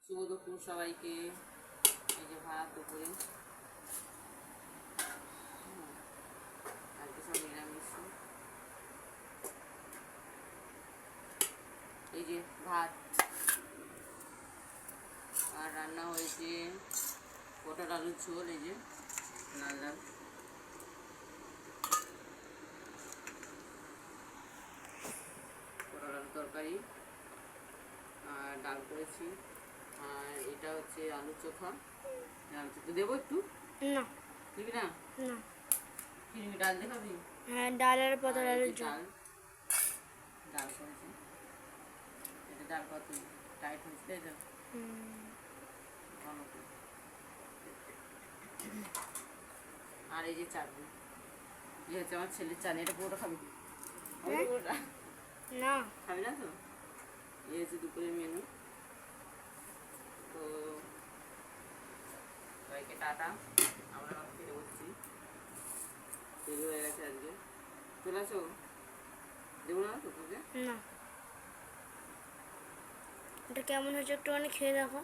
শুভ দুপুর সবাইকে। এই যে ভাত দুপুরে, আজকে সব নিরামিষ। এই যে ভাত, আর রান্না হয়েছে পটল আলুর ঝোল, এই যে লাল লাল, পটল আলুর তরকারি, আর ডাল করেছি, আর এটা হচ্ছে আলু চোখা। দেবো একটু? না দিবি না? না কি নিবি, ডাল দেখাবি? হ্যাঁ, ডাল আর পটল আর এই আলুর যে ঝোল। ডাল, ডাল করেছি। এটা ডাল কত টাইট হয়েছে, তাই তো? ভালো করে। আর এই যে চাটনি, এই হচ্ছে আমার ছেলের চাটনি। এটা পুরোটা খাবি? হ্যাঁ? পুরোটা না খাবি না তো? এই হচ্ছে দুপুরের মেনু। তো সবাইকে টাটা, আমরা খেতে বসছি। তৈরি হয়ে গেছে আজকে, চলে আসো। দেবো না তো তোকে? না, এটা কেমন হয়েছে একটুখানি খেয়ে দেখো।